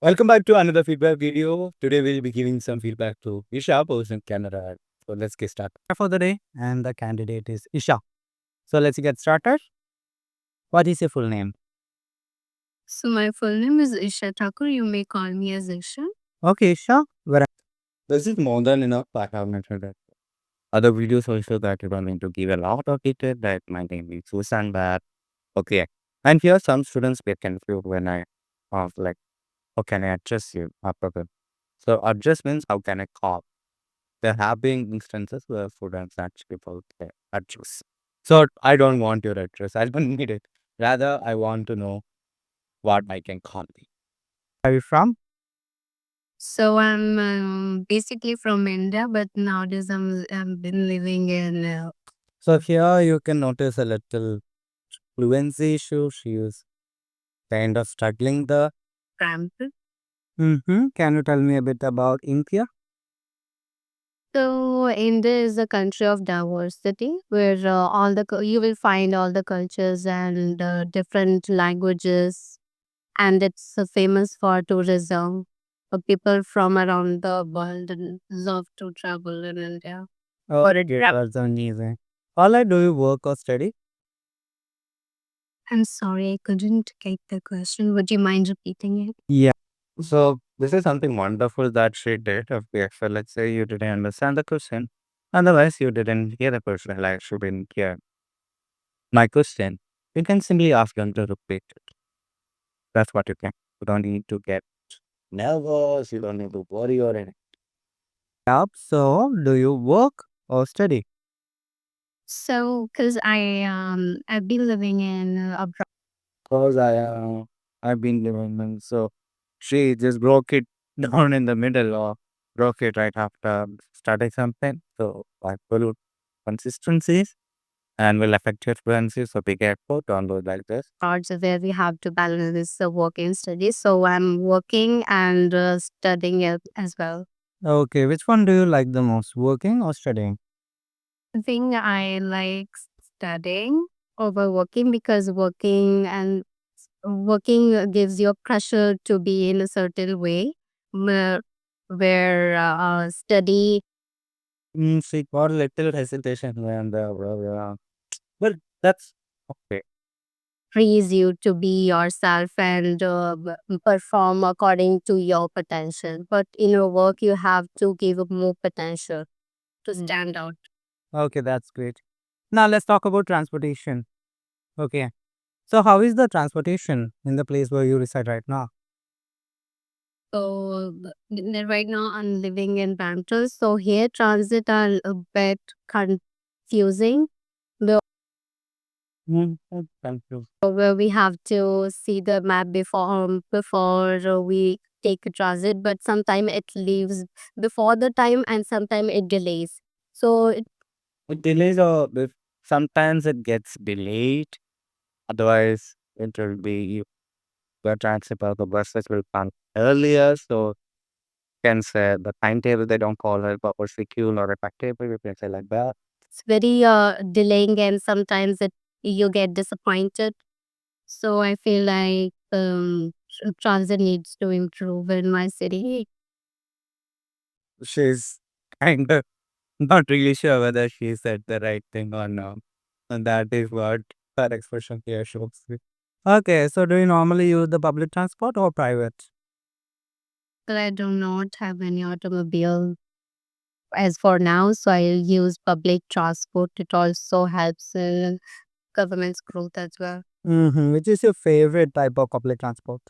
Welcome back to another feedback video. Today we'll be giving some feedback to Isha, who's in Canada. So let's get started for the day. And the candidate is Isha. So let's get started. What is your full name? So my full name is Isha Thakur. You may call me as Isha. Okay, Isha. This is more than enough. I have mentioned that. Other videos also that you don't need to give a lot of detail that my name is Susan Bad. Okay. And here some students get confused when I ask like, how can I address you after them? So address means how can I call? There have been instances where students actually put their address. So I don't want your address. I don't need it. Rather, I want to know what I can call you. Are you from? So I'm basically from India, but nowadays I've been living in So here you can notice a little fluency issue. She is kind of struggling there. Brampton. Can you tell me a bit about India? So India is a country of diversity where you will find all the cultures and different languages, and it's famous for tourism. People from around the world love to travel in India. Oh, that's amazing. All I do you work or study? I'm sorry, I couldn't get the question. Would you mind repeating it? Yeah. So this is something wonderful that she did. Okay, so let's say you didn't understand the question. Otherwise, you didn't hear the question, like she didn't hear my question. You can simply ask them to repeat it. That's what you can. You don't need to get nervous. You don't need to worry or anything. Yep. So, do you work or study? So, because I've been living in abroad. Because I've been living in, so she just broke it down in the middle or broke it right after starting something. So I follow consistencies and will affect your fluency. So be careful, don't do like this. So where we have to balance the work and study. So I'm working and studying it as well. Okay, which one do you like the most, working or studying? I think I like studying over working because working gives you pressure to be in a certain way, where, where study She got a little hesitation when the well, that's okay. frees you to be yourself and perform according to your potential. But in your work, you have to give more potential to stand out. Okay, that's great. Now let's talk about transportation. Okay. So how is the transportation in the place where you reside right now? So right now I'm living in Brampton. So here transit are a bit confusing. The Thank you. where we have to see the map before we take a transit, but sometimes it leaves before the time and sometimes it delays. So It delays or if sometimes it gets delayed. Otherwise, it will be the transit or the buses will come earlier. So can say the timetable they don't call it, but or schedule or a table, we can say like that. it's very delaying and sometimes you get disappointed. So I feel like transit needs to improve in my city. She's kind of not really sure whether she said the right thing or not. And that is what her expression here shows me. Okay, so do you normally use the public transport or private? But I do not have any automobile as for now, so I'll use public transport. It also helps in government's growth as well. Which is your favorite type of public transport?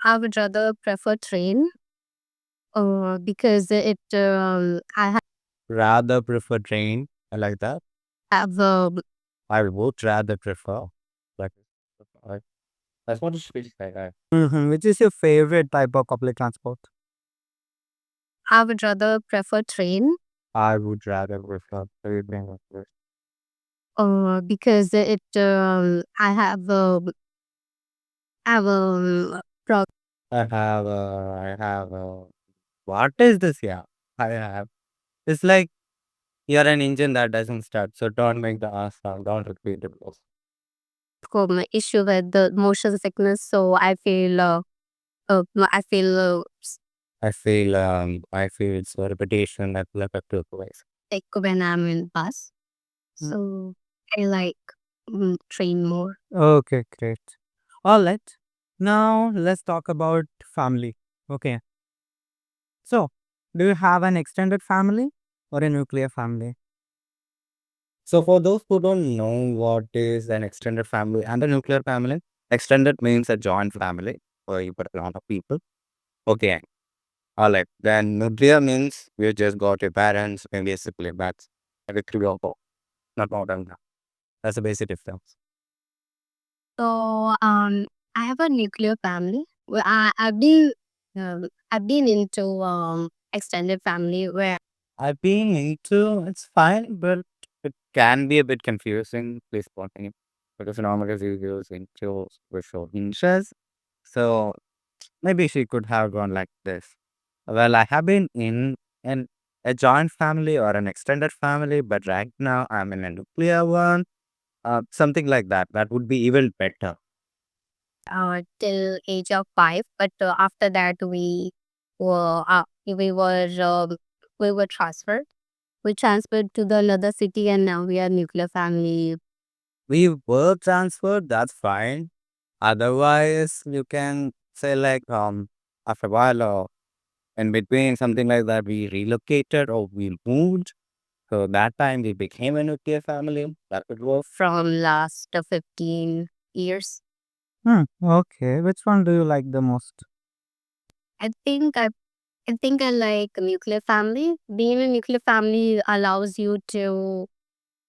I would rather prefer train because I Rather prefer train. I like that. have I would rather prefer. Like, I, that's what it should be like. Which is your favorite type of public transport? I would rather prefer train I would rather prefer train. because I have What is this? Yeah, I have. It's like you're an engine that doesn't start, so don't make the ass sound. Don't repeat it. issue with the motion sickness, so I feel I feel I feel it's a repetition that repetitive ways. like when I'm in bus. Mm. So I like train more. Okay, great. All right. Now let's talk about family. Okay. So, do you have an extended family or a nuclear family? So, for those who don't know what is an extended family and a nuclear family, extended means a joint family where you put a lot of people. Okay. All right. Then nuclear means you just got your parents, maybe a sibling. That's a three or four, not more than that. That's the basic difference. So I have a nuclear family. Well, I've been into extended family where I've been into it's fine, but it can be a bit confusing. Please continue because normally you use into with short inches. So maybe she could have gone like this. Well, I have been in a joint family or an extended family, but right now I'm in a nuclear one. Something like that. That would be even better. till age of 5, but after that we were transferred. We transferred to the another city, and now we are nuclear family. We were transferred. That's fine. Otherwise, you can say like after a while or in between something like that, we relocated or we moved. So that time we became a nuclear family. That would work. From last 15 years. Okay. Which one do you like the most? I think I I think I like a nuclear family. Being a nuclear family allows you to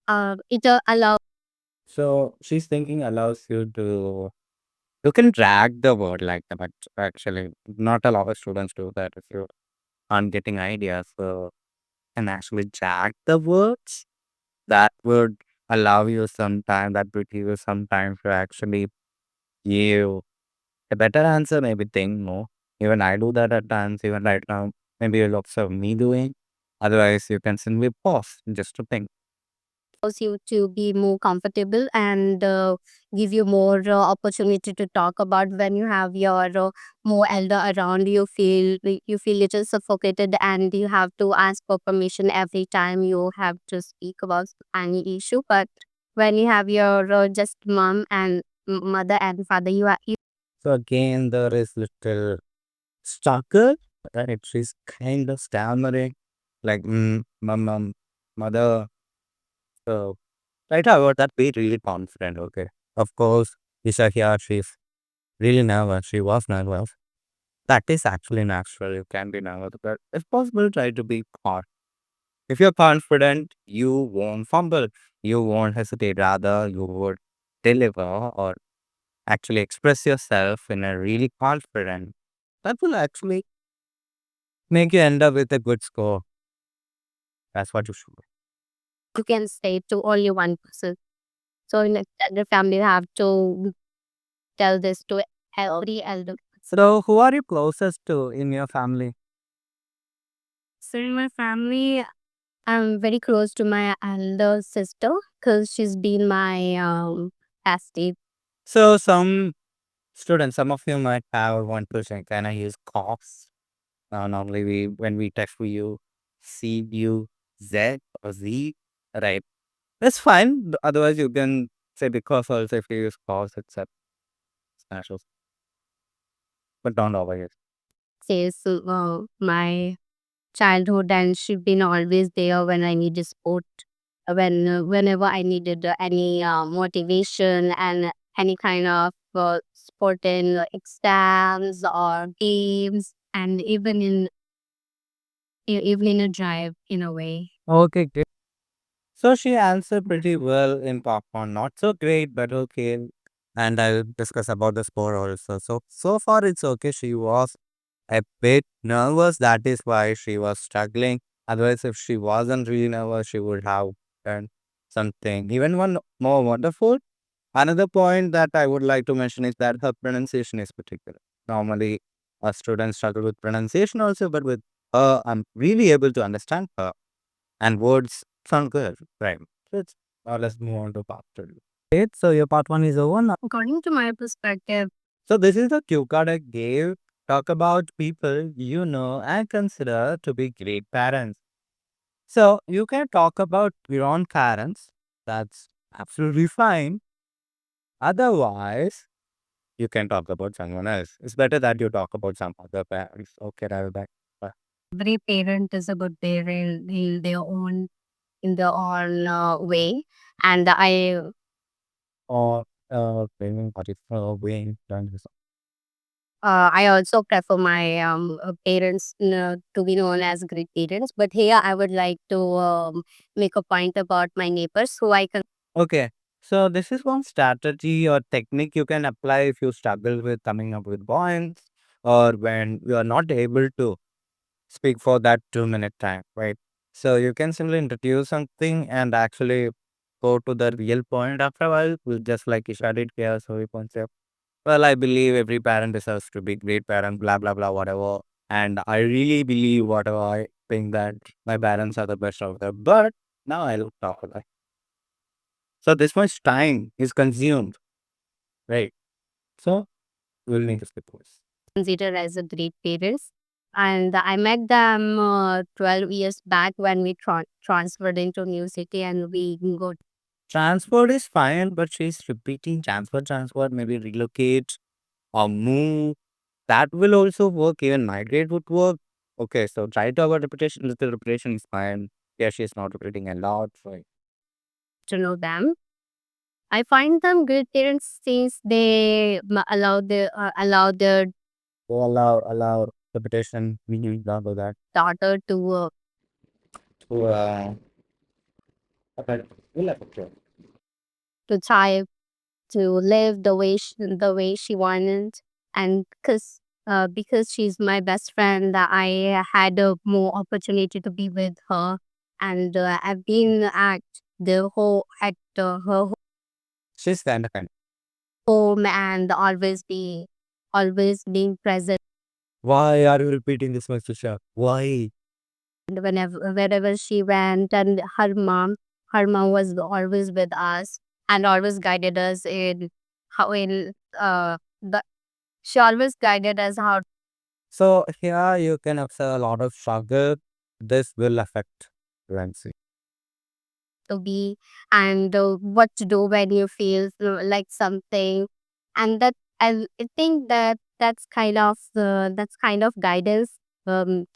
allows So she's thinking allows you to you can drag the word like that, but actually not a lot of students do that if you aren't getting ideas. So can actually drag the words. That would allow you some time, that would give you some time to actually give a better answer, maybe think more. Even I do that at times, even right now, maybe you'll observe me doing. Otherwise, you can simply pause just to think. you to be more comfortable and give you more opportunity to talk about. When you have your more elder around, you feel little suffocated, and you have to ask for permission every time you have to speak about any issue. But when you have your just mom and mother and father, you So again, there is little struggle, right? She's kind of stammering, like, mother. So right now, that be really confident, okay? Of course, Isha here, she's really nervous. She was nervous. That is actually natural. You can be nervous, but if possible, try to be calm. If you're confident, you won't fumble. You won't hesitate. Rather, you would deliver or actually express yourself in a really confident. That will actually make you end up with a good score. That's what you should do. can say to only one person. So in extended family, you have to tell this to every elder. So, who are you closest to in your family? So in my family, I'm very close to my elder sister because she's been my bestie. So, some students, some of you might have one person. Can I use coughs? Normally, when we text, we use CUZ or Z, right? That's fine. Otherwise, you can say because also if you use cause, it's a special, but don't overuse. Says my childhood, and she's been always there when I needed support, whenever I needed any motivation and any kind of support in exams or games, and even in a drive in a way. Okay, great. So she answered pretty well in popcorn. Not so great, but okay. And I'll discuss about the score also. So far it's okay. She was a bit nervous. That is why she was struggling. Otherwise, if she wasn't really nervous, she would have done something. Even one more wonderful. Another point that I would like to mention is that her pronunciation is particular. Normally, a student struggle with pronunciation also, but with her, I'm really able to understand her. And words sound good, right? Let's move on to part two. Great. So your part one is over now. According to my perspective, So this is the cue card I gave. talk about people you know and consider to be great parents. So you can talk about your own parents. That's absolutely fine. Otherwise, you can talk about someone else. It's better that you talk about some other parents. Okay, I'll back. Every parent is a good parent in their own way, and Or blaming what is being done. I also prefer my parents to be known as great parents. But here, I would like to make a point about my neighbors who I can Okay. So this is one strategy or technique you can apply if you struggle with coming up with points or when you are not able to speak for that 2 minute time, right? So you can simply introduce something and actually go to the real point after a while, just like Isha did here. So we point out, well, I believe every parent deserves to be great parent, blah blah blah, whatever. And I really believe whatever I think that my parents are the best of them. But now I'll talk about it. So this much time is consumed, right? So we'll need to skip this. consider as a great parents. And I met them 12 years back when we transferred into new city and we go Transport is fine, but she's repeating transport, maybe relocate or move. That will also work. Even migrate would work. Okay, so try to avoid repetition. Little repetition is fine. Yeah, she's not repeating a lot. So to know them. I find them good parents since they allow their go allow repetition. We need to do that. daughter To okay, we'll have to to try to live the way she wanted, and because she's my best friend, I had a more opportunity to be with her, and I've been at her She's kind. home and always being present Why are you repeating this much, Isha? Why? wherever she went, and her mom was always with us and always guided us in how in the she always guided us how So here you can observe a lot of struggle. This will affect fluency. to be, and what to do when you feel like something, and that I think that that's kind of guidance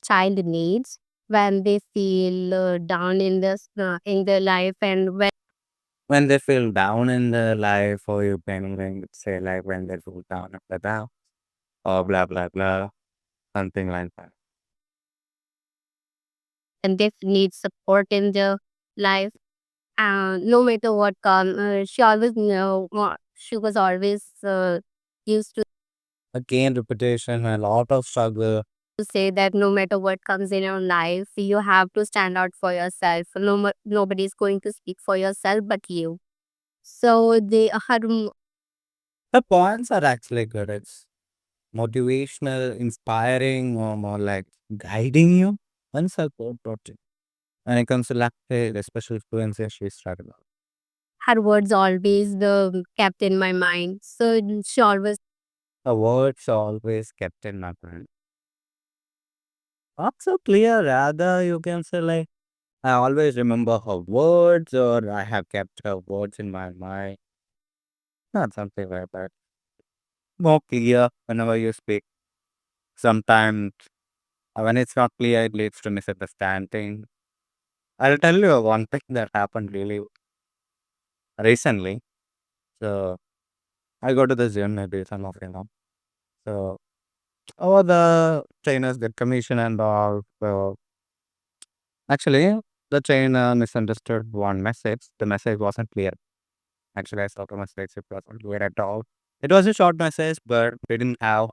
child needs when they feel down in their life, and When they feel down in their life, or you can say like when they feel down at the down, or blah blah blah, something like that. they need support in their life. No matter what comes, she always she was always used Again, repetition, a lot of struggle. to say that no matter what comes in your life, you have to stand out for yourself. Nobody is going to speak for yourself but you. So The points are actually good. It's motivational, inspiring, or more like guiding you. And support project. When it comes to language, especially fluency, she's struggling. her words always kept in my mind. So she always The words are always kept in my mind. Not so clear, rather, you can say like, I always remember her words, or I have kept her words in my mind. Not something like that. More clear whenever you speak. Sometimes when it's not clear, it leads to misunderstanding. I'll tell you one thing that happened really recently. So I go to the gym, maybe some of you know. So over the trainers get commission and all. So actually, the trainer misunderstood one message. The message wasn't clear. Actually, I saw the message. It wasn't clear at all. It was a short message, but we didn't have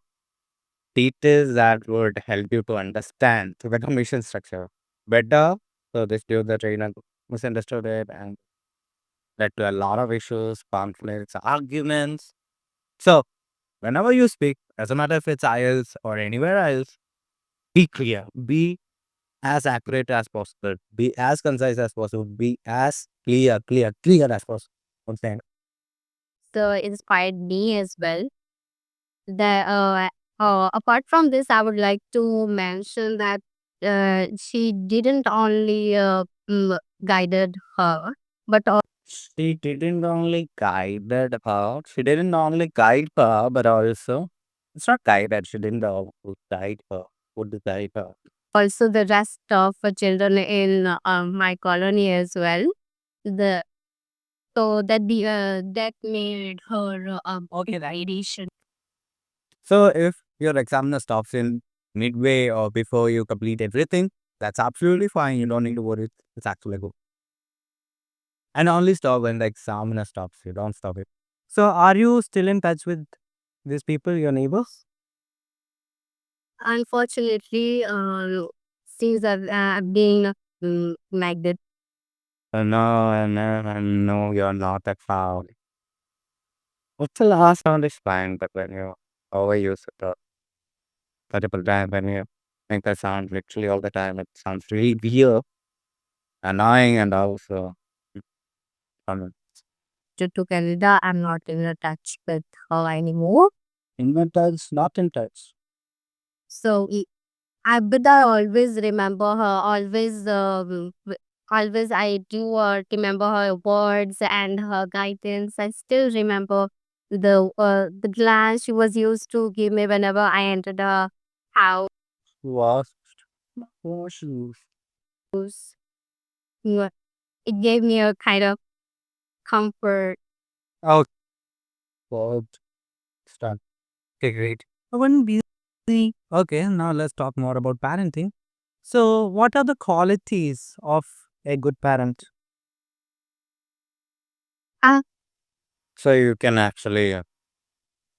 details that would help you to understand the commission structure better. So this dude, the trainer, misunderstood it and led to a lot of issues, conflicts, arguments. So whenever you speak, doesn't matter if it's IELTS or anywhere else, be clear, be as accurate as possible, be as concise as possible, be as clear as possible. Understand? inspired me as well. The Apart from this, I would like to mention that she didn't only guided her, but She didn't only guided her. She didn't only guide her, but also it's not guided. She didn't guide her. Would guide her. also the rest of the children in my colony as well. The that made her okay, the ideation. So if your examiner stops in midway or before you complete everything, that's absolutely fine. You don't need to worry. It's actually good. And only stop when the examiner stops you. Don't stop it. So are you still in touch with these people, your neighbors? Unfortunately, since I've been like that. No, you're not that far. What's the last sound is fine, but when you overuse it multiple time, when you make that sound literally all the time, it sounds really weird, annoying, and also fun. To Canada, I'm not in a touch with her anymore. In my touch, not in touch. So but I always remember her. Always I do remember her words and her guidance. I still remember the glance she was used to give me whenever I entered a house. Was shoes. Mm, It gave me a kind of comfort. Oh, God. Start. Okay, great. I wouldn't be. Okay, now let's talk more about parenting. So, what are the qualities of a good parent? Ah, So you can actually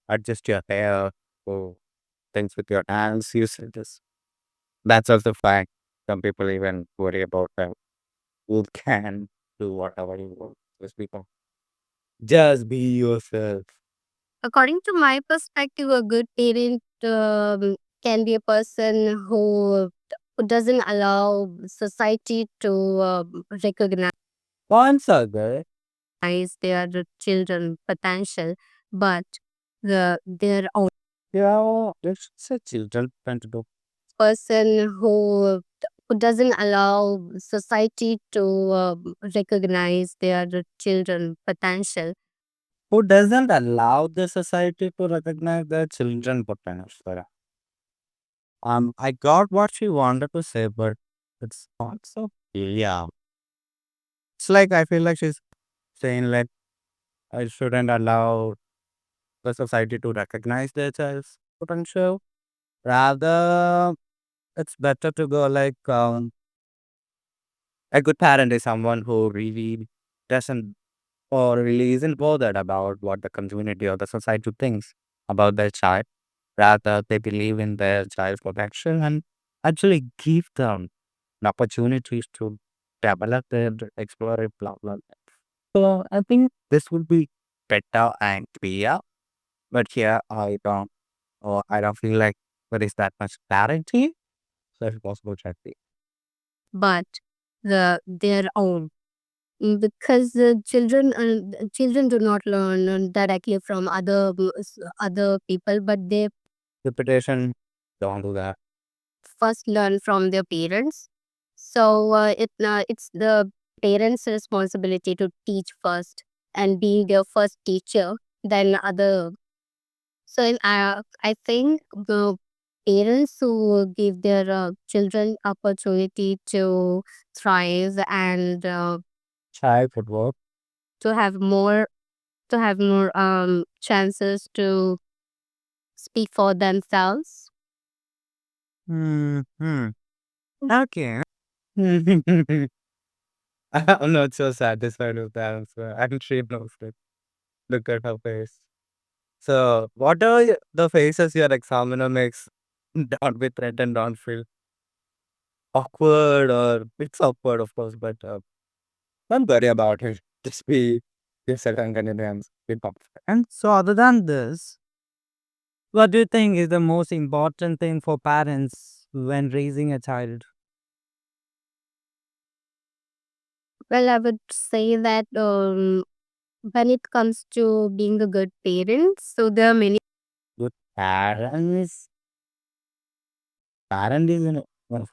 adjust your hair, or things with your hands. You said this. That's also fine. Some people even worry about who can do whatever you want. Those people. Just be yourself. according to my perspective, a good parent can be a person who doesn't allow society to recognize Points are good. their children potential, but their own Yeah, that's a children tend to do. person who doesn't allow society to recognize their children potential. Who doesn't allow the society to recognize their children potential. I got what she wanted to say, but it's not so. Yeah, it's like I feel like she's saying like I shouldn't allow the society to recognize their child's potential. Rather, it's better to go like a good parent is someone who really doesn't or really isn't bothered about what the community or the society thinks about their child. Rather, they believe in their child's potential and actually give them the opportunities to develop their explore it, blah blah. So I think this would be better and clear. But here I don't feel like there is that much clarity. So if possible, check it. But their own. Because children do not learn directly from other people, but they Repetition, don't do that. first learn from their parents. So it's the parents' responsibility to teach first and be their first teacher, then other. So I think the parents who give their children opportunity to thrive and Child would work. to have more chances to speak for themselves. Hmm. Okay. I'm not so satisfied with the answer. I'm she knows it. Look at her face. So, what are the faces your examiner makes? Don't be threatened, don't feel awkward or it's awkward, of course, but don't worry about it. Just be yourself and continue and be comfortable. And so, other than this, what do you think is the most important thing for parents when raising a child? Well, I would say that when it comes to being a good parent, so there are many Good parents. Parent is in one of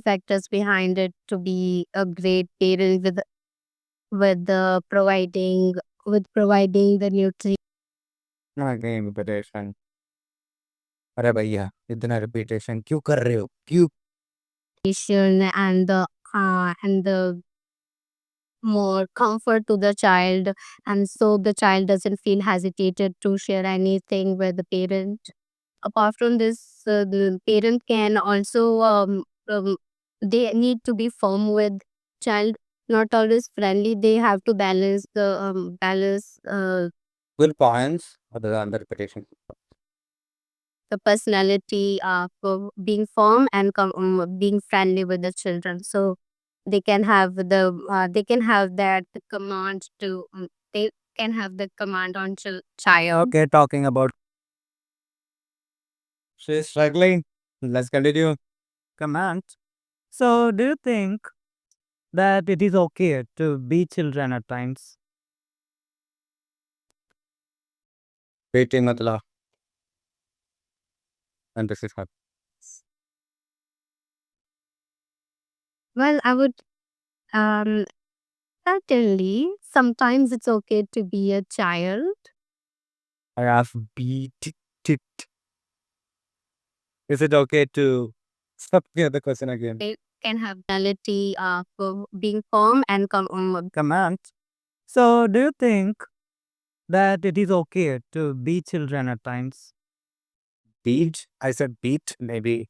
factors behind it to be a great parent with the providing the reputation. अरे भैया इतना reputation क्यों कर रहे हो क्यों nutrition and the more comfort to the child, and so the child doesn't feel hesitated to share anything with the parent. Apart from this, the parent can also they need to be firm with child, not always friendly. They have to balance good points other than the reputation. the personality of being firm and being friendly with the children, so they can have that command to they can have the command on child. Okay, talking about she's struggling. Let's continue. Command. So, do you think that it is okay to be children at times? Waiting matla. And this is her. Well, I would um certainly sometimes it's okay to be a child. I have beat it. Is it okay to stop here the question again? They can have personality of being firm and Command. So, do you think that it is okay to be children at times? Beat? I said beat, maybe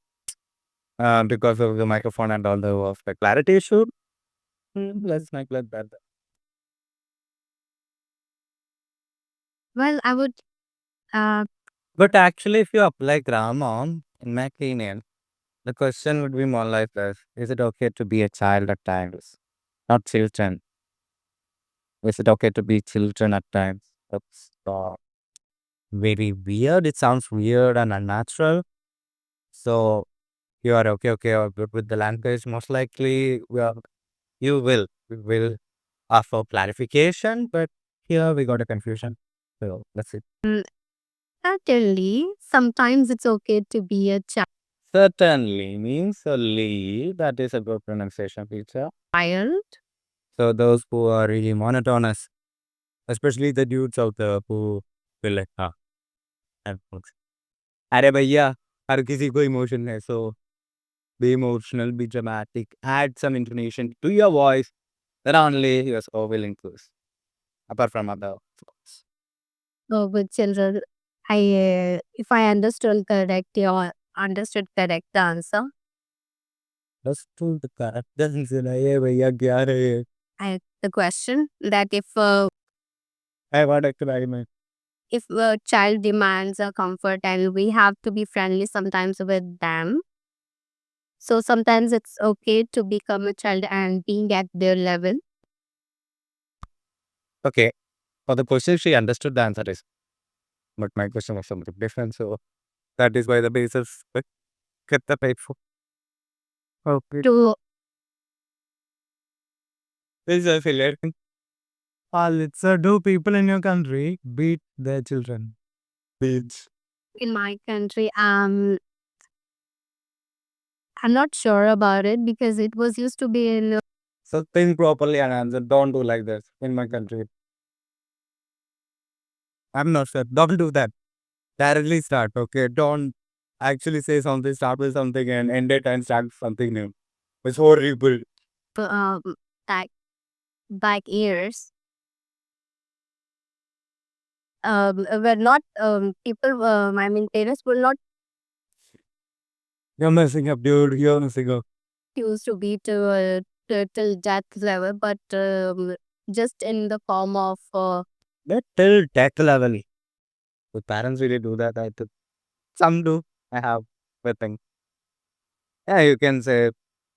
because of the microphone and all the clarity issue. Let's make that better. well, I would But actually, if you apply grammar, in my opinion, the question would be more like this: is it okay to be a child at times? Not children. Is it okay to be children at times? That's very weird. It sounds weird and unnatural. So you are okay or good with the language. Most likely, we will offer clarification. But here we got a confusion. So let's see. mm, certainly sometimes it's okay to be a Certainly means only that is a good pronunciation feature. child. So those who are really monotonous, especially the dudes out there who will like, and folks. अरे भैया हर किसी को emotion है, so be emotional, be dramatic, add some intonation to your voice, then only you are so willing to, apart from other folks. With children. If I understood correct the answer. Just to the correct doesn't say ये भैया क्या रहे The question that I want to try my if a child demands a comfort and we have to be friendly sometimes with them, so sometimes it's okay to become a child and being at their level. okay. For the question, she understood the answer is, but my question was something different. So that is why the basis get the paid for. Okay. To This is affiliate. Let's do people in your country beat their children? Beats. in my country, I'm not sure about it because it was used to be in So think properly and answer. Don't do like this in my country. I'm not sure. Don't do that. Directly start. Okay. Don't actually say something, start with something and end it and start something new. It's horrible. um, back back years. Were not people. I mean, parents were not You're messing up, dude. You're messing up. used to be till death level, but just in the form of That till death level. The parents really do that. I think some do. I have. But think. Yeah, you can say,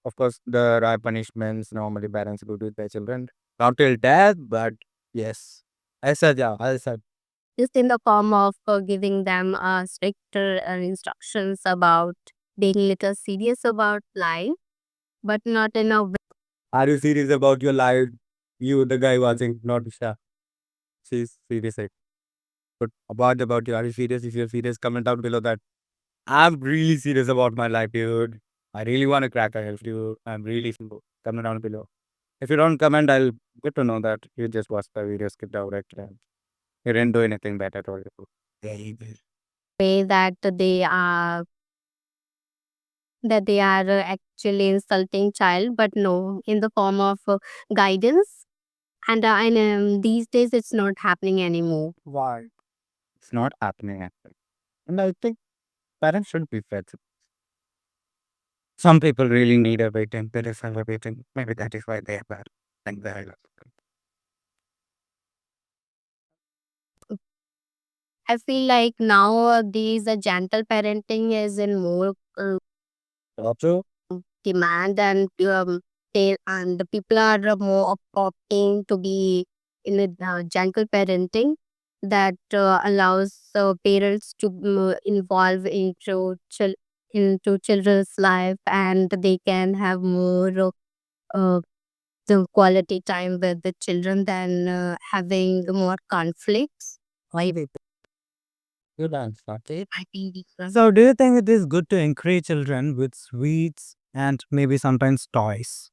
of course, there are punishments normally parents do with their children. Not till death, but yes. I said, yeah, I said. just in the form of giving them stricter instructions about being little serious about life, but not in a way. Are you serious about your life? You, the guy watching, not Isha. She's serious. But about you, are you serious? If you're serious, comment down below that. I'm really serious about my life, dude. I really want to crack a health, dude. I'm really simple. Comment down below. If you don't comment, I'll get to know that you just watched the video, skipped out it, and you didn't do anything bad at all. Yeah, you did. Way that they are actually insulting child, but no, in the form of guidance. And these days, it's not happening anymore. Why? It's not happening actually. And I think parents should be flexible. Some people really need a waiting. There is a waiting. Maybe that is why they are bad. Like that. I feel like nowadays, the gentle parenting is in more Also, demand, and the people are more opting to be in a gentle parenting that allows parents to involve into children's life, and they can have more uh, the quality time with the children than having more conflicts. Why we good answer. I think So, do you think it is good to encourage children with sweets and maybe sometimes toys?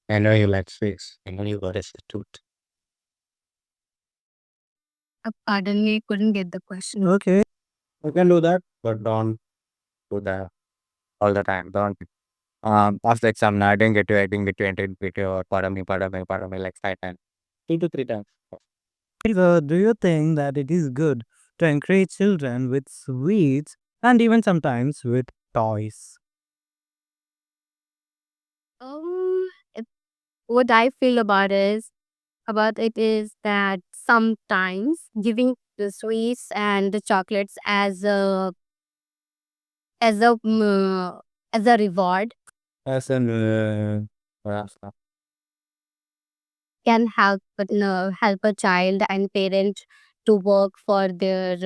I know you like sweets. I know you got a tooth. pardon me, couldn't get the question. Okay. You can do that, but don't do that all the time. Don't. After exam, no, I didn't get you, I didn't get you, or pardon me, like 5 times. 2 to 3 times. So, do you think that it is good to encourage children with sweets and even sometimes with toys? Um, it, what I feel about it is that sometimes giving the sweets and the chocolates as a mm, as a reward As an Rasta. can help a child and parent to work for their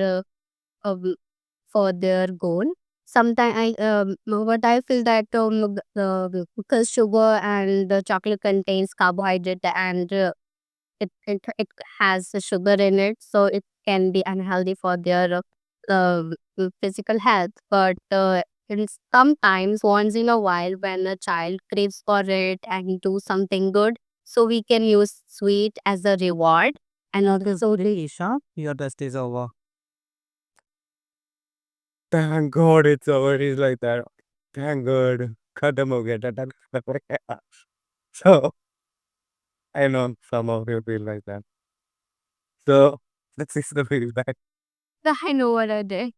goal. Sometimes what I feel that because sugar and the chocolate contains carbohydrate, and it has the sugar in it, so it can be unhealthy for their physical health. But sometimes once in a while, when a child craves for it and do something good, so we can use sweet as a reward. And also Isha, your test is over. Thank God it's over. He's like that. Thank God. Khatam ho gaya, tata khatam ho gaya. So, I know some of you feel like that. So, this is the feedback. I know what I did.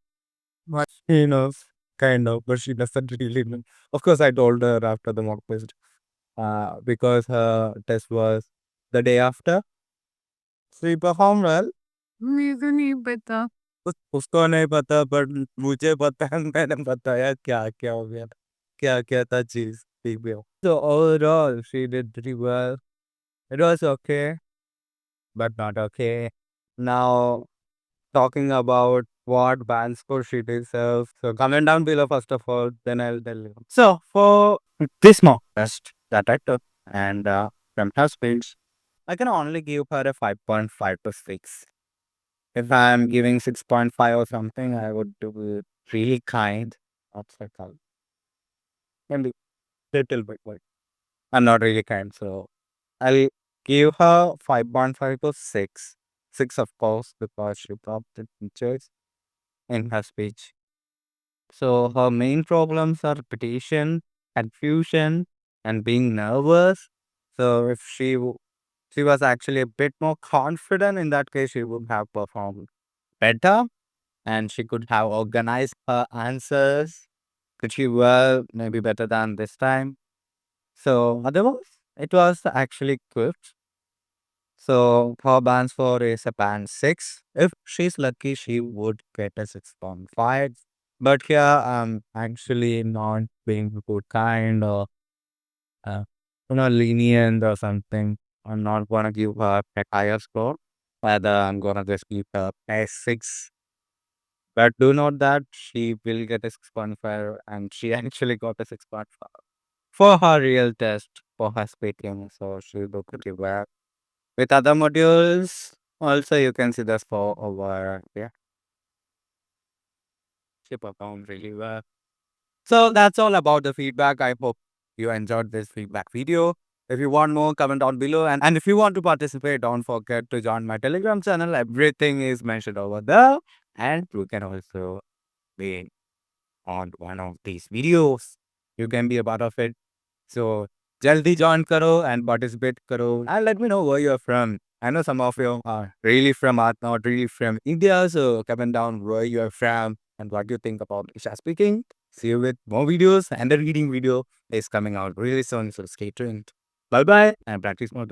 But she knows, kind of, but she doesn't really know. Of course, I told her after the mock test, because her test was the day after. She performed well. मुझे नहीं पता उसको नहीं पता पर मुझे पता है मैंने बताया क्या क्या हो गया था क्या क्या था चीज ठीक भी हो so overall she did pretty well it was okay but not okay now talking about what band score she deserves. So comment down below first of all, then I'll tell you. So for this mock test that I took and from her speech, I can only give her a 5.5 to 6. If I'm giving 6.5 or something, I would do it really kind. That's like a maybe little bit like I'm not really kind, so I'll give her 5.5 to 6. 6 of course because she topped the teachers in her speech. So her main problems are repetition, confusion, and being nervous. So if she was actually a bit more confident, in that case, she would have performed better, and she could have organized her answers pretty well, maybe better than this time. So otherwise, it was actually good. So her band score is a band 6. If she's lucky, she would get a 6.5. But here, I'm actually not being good kind or uh, lenient or something. I'm not gonna give her a higher score. Rather, I'm gonna just give her a 6. But do note that she will get a 6.5 and she actually got a 6.5 for her real test for her speaking. So she look pretty well. With other modules, also you can see the score over here. she performed really well. So that's all about the feedback. I hope you enjoyed this feedback video. If you want more, comment down below. And if you want to participate, don't forget to join my Telegram channel. Everything is mentioned over there. And you can also be on one of these videos. You can be a part of it. So, jaldi join karo and participate karo. And let me know where you're from. I know some of you are really from Earth, not really from India. So, comment down where you're from and what you think about Isha speaking. See you with more videos, and the reading video is coming out really soon. So, stay tuned. Bye bye and practice more.